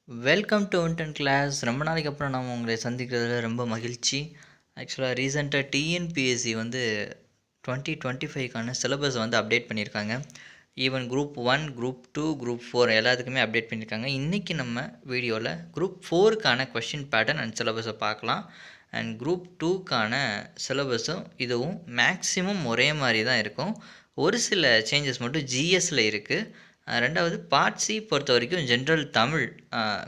Welcome to intern class. ரொம்ப நாளைக்கு அப்புறம் நம்ம உங்களை சந்திக்கிறதுல ரொம்ப மகிழ்ச்சி. ஆக்சுவலாக ரீசெண்டாக டிஎன்பிஎஸ்சி வந்து 2025க்கான சிலபஸ் வந்து அப்டேட் பண்ணியிருக்காங்க. ஈவன் குரூப் 1, குரூப் 2, குரூப் 4 எல்லாத்துக்குமே அப்டேட் பண்ணியிருக்காங்க. இன்றைக்கி நம்ம வீடியோவில் குரூப் 4க்கான கொஷின் பேட்டர்ன் அண்ட் சிலபஸை பார்க்கலாம். அண்ட் குரூப் 2க்கான சிலபஸும் இதுவும் மேக்ஸிமம் ஒரே மாதிரி தான் இருக்கும். ஒரு சில சேஞ்சஸ் மட்டும் ஜிஎஸ்சில் இருக்குது. ரெண்டாவது பார்ட் சி பொறுத்த வரைக்கும் ஜென்ரல் தமிழ்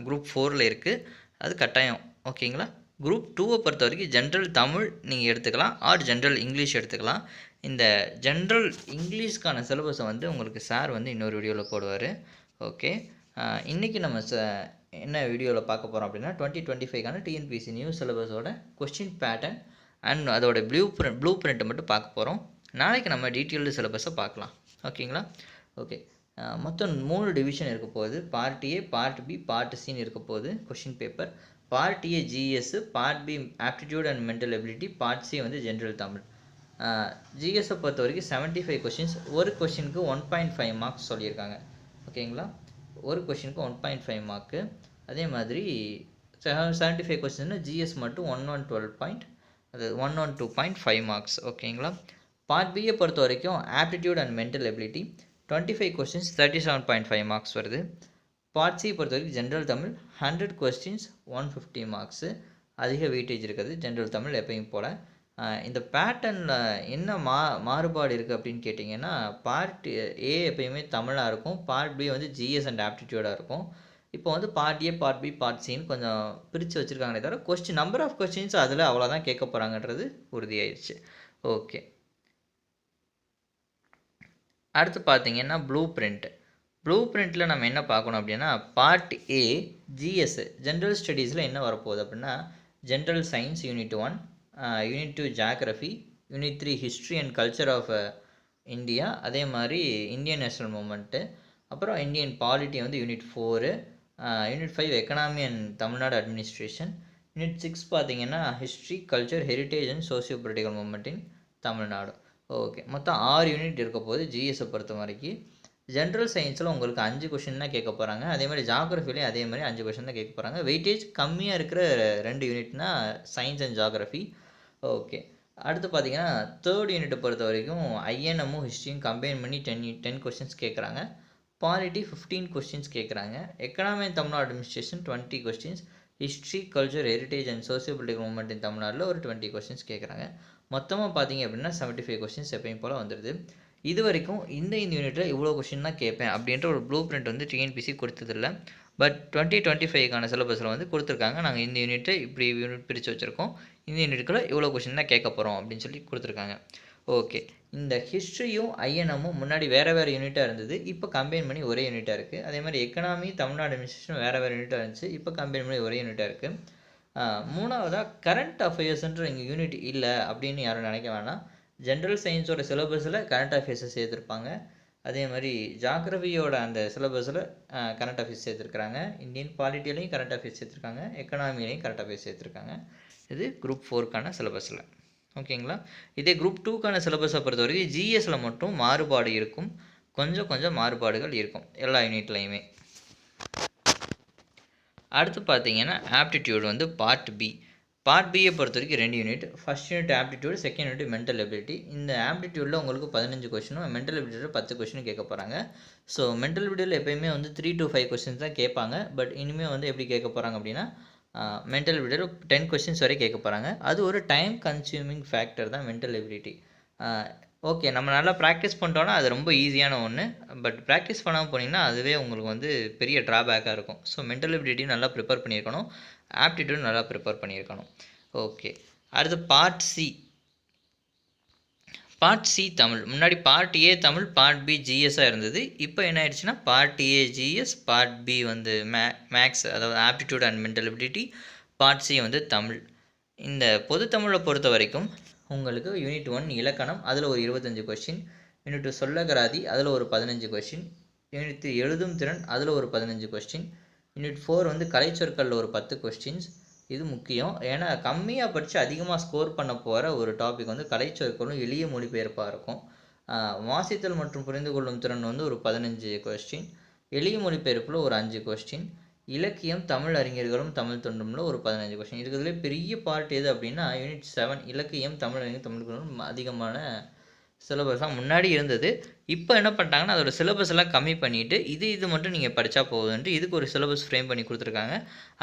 குரூப் 4ல் இருக்குது, அது கட்டாயம். ஓகேங்களா? குரூப் 2வை பொறுத்த வரைக்கும் ஜென்ரல் தமிழ் நீங்கள் எடுத்துக்கலாம், ஆர் ஜென்ரல் இங்கிலீஷ் எடுத்துக்கலாம். இந்த ஜென்ரல் இங்கிலீஷ்க்கான சிலபஸை வந்து உங்களுக்கு சார் வந்து இன்னொரு வீடியோவில் போடுவார். ஓகே, இன்றைக்கி நம்ம என்ன வீடியோவில் பார்க்க போகிறோம் அப்படின்னா 2025க்கான டிஎன்பிஎஸ்சி நியூ சிலபஸோட கொஸ்டின் பேட்டர்ன் அண்ட் அதோட ப்ளூ பிரிண்ட்டை மட்டும் பார்க்க போகிறோம். நாளைக்கு நம்ம டீட்டெயில்டு சிலபஸை பார்க்கலாம். ஓகேங்களா? ஓகே, மொத்தம் 3 டிவிஷன் இருக்க போகுது. Part A, part B, part சின்னு இருக்க போகுது question paper. Part A GS, part B aptitude and mental ability, part C வந்து ஜென்ரல் தமிழ். ஜிஎஸை பொறுத்த வரைக்கும் 75 கொஷின்ஸ், ஒரு கொஷினுக்கு 1.5 மார்க்ஸ் சொல்லியிருக்காங்க. ஓகேங்களா? ஒரு கொஷினுக்கு 1.5 மார்க்கு. அதே மாதிரி 75 கொஷின்னா ஜிஎஸ் மட்டும் 112.5 மார்க்ஸ். ஓகேங்களா? பார்ட் பியை பொறுத்த வரைக்கும் aptitude and mental ability 25 questions 37.5 marks வருது. பார்ட் சி பொறுத்த வரைக்கும் ஜென்ரல் தமிழ் 100 கொஸ்டின்ஸ் 150 மார்க்ஸு. அதிக வெயிட்டேஜ் இருக்குது ஜென்ரல் தமிழ் எப்பயும் போல். இந்த பேட்டர்னில் என்ன மாறுபாடு இருக்குது அப்படின்னு கேட்டிங்கன்னா, பார்ட் ஏ எப்பயுமே தமிழாக இருக்கும், பார்ட் பி வந்து ஜிஎஸ் அண்ட் ஆப்டிடியூடாக இருக்கும். இப்போ வந்து part A, part B, part சின்னு கொஞ்சம் பிரித்து வச்சுருக்காங்களே தவிர நம்பர் ஆஃப் கொஸ்டின்ஸ் அதில் அவ்வளோதான் கேட்க போகிறாங்கன்றது உறுதியாயிடுச்சு. ஓகே, அடுத்து பார்த்தீங்கன்னா ப்ளூ பிரிண்ட்டில் நம்ம என்ன பார்க்கணும் அப்படின்னா, பார்ட் ஏ ஜிஎஸ் ஜென்ரல் ஸ்டடீஸில் என்ன வரப்போகுது அப்படின்னா, general science unit 1, unit 2 geography, unit 3 history and culture of India, அதே மாதிரி இந்தியன் நேஷனல் மூமெண்ட்டு, அப்புறம் இந்தியன் பாலிட்டி வந்து unit 4, unit 5 economy and Tamil Nadu administration, unit 6 பார்த்தீங்கன்னா history, culture, heritage and socio political movement in Tamil Nadu. Okay, மொத்தம் 6 unit இருக்க போது ஜிஎஸை பொறுத்த வரைக்கும். ஜென்ரல் சயின்ஸில் உங்களுக்கு 5 கொஷின் தான் கேட்க போகிறாங்க. அதே மாதிரி ஜாகிரஃபிலையும் அதே மாதிரி 5 கொஷின் தான் கேட்க போகிறாங்க. வெயிட்டேஜ் கம்மியாக இருக்கிற 2 யூனிட்னா சயின்ஸ் அண்ட் ஜாகிரஃபி. ஓகே, அடுத்து பார்த்தீங்கன்னா 3rd யூனிட்டை பொறுத்த வரைக்கும் ஐஎன்எம்மும் ஹிஸ்ட்ரியும் கம்பைன் பண்ணி 10 கொஷின்ஸ் கேட்குறாங்க. பாலிட்டி 15 கொஸ்டின்ஸ் கேட்குறாங்க. Economy and Tamil Nadu administration 20 questions. History, culture, heritage and socio political movement in தமிழ்நாட்டில் ஒரு 20 கொஸ்டின்ஸ் கேட்குறாங்க. மொத்தமாக பார்த்தீங்க அப்படின்னா 75 கொஸ்டின்ஸ் எப்பயும் போல் வந்துடுது. இது வரைக்கும் இந்த யூனிட்டில் இவ்வளோ கொஸ்டின் தான் கேட்பேன் அப்படின்ற ஒரு ப்ளூ பிரிண்ட் வந்து டிஎன்பிசி கொடுத்ததில்ல. பட் 2025க்கான சிலபஸில் வந்து கொடுத்துருக்காங்க. நாங்கள் இந்த யூனிட்டை இப்படி யூனிட் பிரித்து வச்சுருக்கோம், இந்த யூனிட்டுக்குள்ளே இவ்வளோ கொஸ்டின் தான் கேட்க போகிறோம் அப்படின்னு சொல்லி கொடுத்துருக்காங்க. ஓகே, இந்த ஹிஸ்ட்ரியும் ஐஎன்எம்மும் முன்னாடி வேறு யூனிட்டாக இருந்தது, இப்போ கம்பைன் பண்ணி ஒரே யூனிட்டாக இருக்குது. அதே மாதிரி எக்கனாமி, தமிழ்நாடு அட்மினிஸ்ட்ரேஷன் வேறு யூனிட்டாக இருந்துச்சு, இப்போ கம்பைன் பண்ணி ஒரே யூனிட்டாக இருக்குது. மூணாவதாக கரண்ட் அஃபேர்ஸ்ன்ற இங்கே யூனிட் இல்லை அப்படின்னு யாரும் நினைக்க வேணாம். ஜென்ரல் சயின்ஸோட சிலபஸில் கரண்ட் அஃபேர்ஸை சேர்த்துருப்பாங்க. அதே மாதிரி ஜாகிரஃபியோட அந்த சிலபஸில் கரண்ட் அஃபேர்ஸ் சேர்த்துருக்குறாங்க. இந்தியன் பாலிட்டிலையும் கரண்ட் அஃபேர்ஸ் சேர்த்துருக்காங்க, எக்கனாமிலையும் கரண்ட் அஃபேர்ஸ் சேர்த்துருக்காங்க. இது குரூப் 4க்கான சிலபஸில். ஓகேங்களா? இதே குரூப் 2க்கான சிலபஸை பொறுத்த வரைக்கும் ஜிஎஸில் மட்டும் மாறுபாடு இருக்கும், கொஞ்சம் மாறுபாடுகள் இருக்கும் எல்லா யூனிட்லையுமே. அடுத்து பார்த்தீங்கன்னா ஆப்டிடியூட் வந்து பார்ட் பியை பொறுத்த வரைக்கும் 2 unit. First unit aptitude, second unit mental ability. இந்த ஆப்டிடியூடில் உங்களுக்கு 15 கொஸ்டினும், மென்டல் எபிலிட்டியில் 10 கொஸ்டினும் கேட்க போகிறாங்க. ஸோ மென்டல் எபிலிட்டியில் எப்போயுமே வந்து 3 to 5 கொஸ்டின்ஸ் தான் கேட்பாங்க. பட் இனிமேல் வந்து எப்படி கேட்க போகிறாங்க அப்படின்னா, மென்டல் எபிலிட்டியில் 10 கொஸ்டின்ஸ் வரை கேட்க போகிறாங்க. அது ஒரு டைம் கன்சியூமிங் ஃபேக்டர் தான் மென்டல் எபிலிட்டி. ஓகே, நம்ம நல்லா ப்ராக்டிஸ் பண்ணிட்டோன்னா அது ரொம்ப ஈஸியான ஒன்று. பட் ப்ராக்டிஸ் பண்ணாமல் போனீங்கன்னா அதுவே உங்களுக்கு வந்து பெரிய ட்ராபேக்காக இருக்கும். ஸோ மென்டல் எபிலிட்டி நல்லா ப்ரிப்பேர் பண்ணியிருக்கணும், ஆப்டிடியூட் நல்லா ப்ரிப்பேர் பண்ணியிருக்கணும். ஓகே, அடுத்து பார்ட் சி தமிழ். முன்னாடி part A Tamil, part B ஜிஎஸ்ஸாக இருந்தது. இப்போ என்ன ஆயிடுச்சுன்னா part A GS, part B வந்து மேக்ஸ், அதாவது aptitude and mental ability, part C வந்து தமிழ். இந்த பொது தமிழை பொறுத்த வரைக்கும் உங்களுக்கு யூனிட் 1 இலக்கணம், அதில் ஒரு 25 கொஸ்டின். யூனிட் 2 சொல்லகராதி, அதில் ஒரு 15 கொஸ்டின். யூனிட் 3 எழுதும் திறன், அதில் ஒரு 15 கொஸ்டின். யூனிட் 4 வந்து கலைச்சொற்களில் ஒரு 10 கொஸ்டின்ஸ். இது முக்கியம், ஏன்னா கம்மியாக படித்து அதிகமாக ஸ்கோர் பண்ண போகிற ஒரு டாபிக் வந்து கலைச்சொற்களும் எளிய மொழிபெயர்ப்பாக இருக்கும். வாசித்தல் மற்றும் புரிந்து கொள்ளும் திறன் வந்து ஒரு 15 கொஸ்டின். எளிய மொழிபெயர்ப்பில் ஒரு 5 கொஸ்டின். இலக்கியம், தமிழ் அறிஞர்களும், தமிழ் தொண்டும்ல ஒரு 15 கொஸ்டின். இருக்கிறதுலே பெரிய பார்ட் எது அப்படின்னா யூனிட் 7 இலக்கியம், தமிழ் அறிஞர், தமிழ் தொண்டும் அதிகமான சிலபஸ் தான் முன்னாடி இருந்தது. இப்போ என்ன பண்ணிட்டாங்கன்னா அதோட சிலபஸ் எல்லாம் கம்மி பண்ணிவிட்டு இது மட்டும் நீங்கள் படித்தா போகுதுன்ட்டு இதுக்கு ஒரு சிலபஸ் ஃப்ரேம் பண்ணி கொடுத்துருக்காங்க.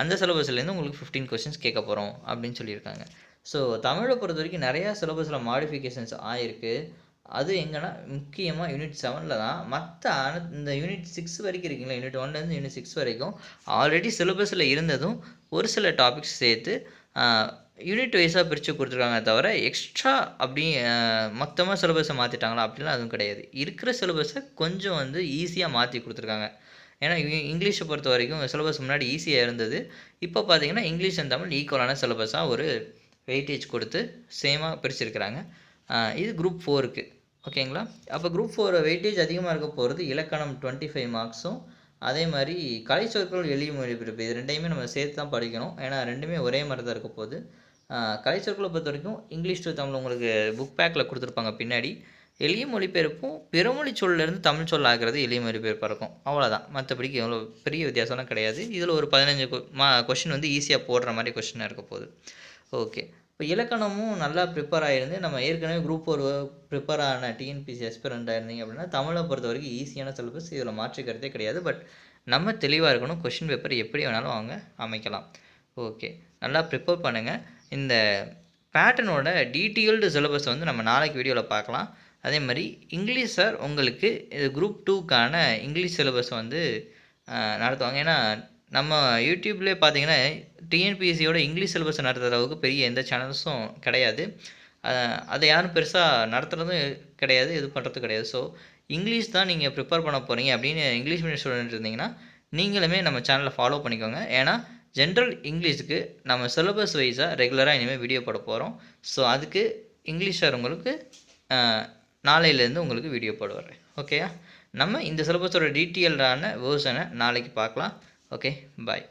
அந்த சிலபஸ்லேருந்து உங்களுக்கு 15 கொஸ்டின்ஸ் கேட்க போகிறோம் அப்படின்னு சொல்லியிருக்காங்க. ஸோ தமிழை பொறுத்த வரைக்கும் நிறையா சிலபஸில் மாடிஃபிகேஷன்ஸ் ஆகிருக்கு. அது எங்கன்னா முக்கியமாக யூனிட் 7ல் தான். மற்ற இந்த யூனிட் 6 வரைக்கும் இருக்குங்களா, யூனிட் 1லேருந்து யூனிட் 6 வரைக்கும் ஆல்ரெடி சிலபஸில் இருந்ததும் ஒரு சில டாபிக்ஸ் சேர்த்து யூனிட் வைஸாக பிரித்து கொடுத்துருக்காங்க தவிர எக்ஸ்ட்ரா அப்படி மொத்தமாக சிலபஸை மாற்றிட்டாங்களா அப்படிலாம் அதுவும் கிடையாது. இருக்கிற சிலபஸை கொஞ்சம் வந்து ஈஸியாக மாற்றி கொடுத்துருக்காங்க. ஏன்னா இங்கிலீஷை பொறுத்த வரைக்கும் சிலபஸ் முன்னாடி ஈஸியாக இருந்தது. இப்போ பார்த்தீங்கன்னா இங்கிலீஷ் அண்ட் தமிழ் ஈக்குவலான சிலபஸாக ஒரு வெயிட்டேஜ் கொடுத்து சேமாக பிரிச்சிருக்கிறாங்க. இது குரூப் 4க்கு ஓகேங்களா. அப்போ குரூப் 4 வெயிட்டேஜ் அதிகமாக இருக்க போகிறது இலக்கணம் 25 மார்க்ஸும், அதே மாதிரி கலை சொற்கள் எளிய மொழிபெயர்ப்பு இது ரெண்டையுமே நம்ம சேர்த்து தான் படிக்கணும். ஏன்னா ரெண்டுமே ஒரே மாதிரி தான் இருக்க போகுது. கலை சொற்களை பொறுத்த வரைக்கும் இங்கிலீஷ் டு தமிழ் உங்களுக்கு புக் பேக்கில் கொடுத்துருப்பாங்க பின்னாடி. எளிய மொழிபெயர்ப்பும் பிறமொழி சொல்லேருந்து தமிழ் சொல் ஆகிறது எளிய மொழிபெயர்ப்பாக இருக்கும், அவ்வளோதான். மற்றபடிக்கு எவ்வளோ பெரிய வித்தியாசம்லாம் கிடையாது. இதில் ஒரு 15 கொஷின் வந்து ஈஸியாக போடுற மாதிரி கொஷினாக இருக்க போகுது. ஓகே, இப்போ இலக்கணமும் நல்லா ப்ரிப்பேர் ஆகிருந்து நம்ம ஏற்கனவே குரூப் 4 ப்ரிப்பேர் ஆன டிஎன்பிசி எஸ்பிரண்டாக இருந்தீங்க அப்படின்னா தமிழை பொறுத்த வரைக்கும் ஈஸியான சிலபஸ், இதில் மாற்றிக்கிறதே கிடையாது. பட் நம்ம தெளிவாக இருக்கணும். கொஷின் பேப்பர் எப்படி வேணாலும் அவங்க அமைக்கலாம். ஓகே, நல்லா ப்ரிப்பேர் பண்ணுங்கள். இந்த பேட்டர்னோட டீட்டெயில்டு சிலபஸ் வந்து நம்ம நாளைக்கு வீடியோவில் பார்க்கலாம். அதே மாதிரி இங்கிலீஷ் சார் உங்களுக்கு இது குரூப் 2க்கான இங்கிலீஷ் சிலபஸ் வந்து நடத்துவாங்க. ஏன்னா நம்ம யூடியூப்லேயே பார்த்தீங்கன்னா டிஎன்பிஎஸ்சியோட இங்கிலீஷ் சிலபஸ் நடத்துகிற அளவுக்கு பெரிய எந்த சேனல்ஸும் கிடையாது. அதை யாரும் பெருசாக நடத்துகிறதும் கிடையாது, இது பண்ணுறது கிடையாது. ஸோ இங்கிலீஷ் தான் நீங்கள் ப்ரிப்பேர் பண்ண போகிறீங்க அப்படின்னு இங்கிலீஷ் மீடியம் ஸ்டூடெண்ட் இருந்தீங்கன்னா நீங்களுமே நம்ம சேனலை ஃபாலோ பண்ணிக்கோங்க. ஏன்னா ஜென்ரல் இங்கிலீஷுக்கு நம்ம சிலபஸ் வைஸாக ரெகுலராக இனிமேல் வீடியோ போட போகிறோம். ஸோ அதுக்கு இங்கிலீஷ் சார் உங்களுக்கு நாளையிலேருந்து உங்களுக்கு வீடியோ போடுவார். ஓகேயா, நம்ம இந்த சிலபஸோட டீட்டெயில்டான வேர்ஷனை நாளைக்கு பார்க்கலாம். ஓகே, பாய்.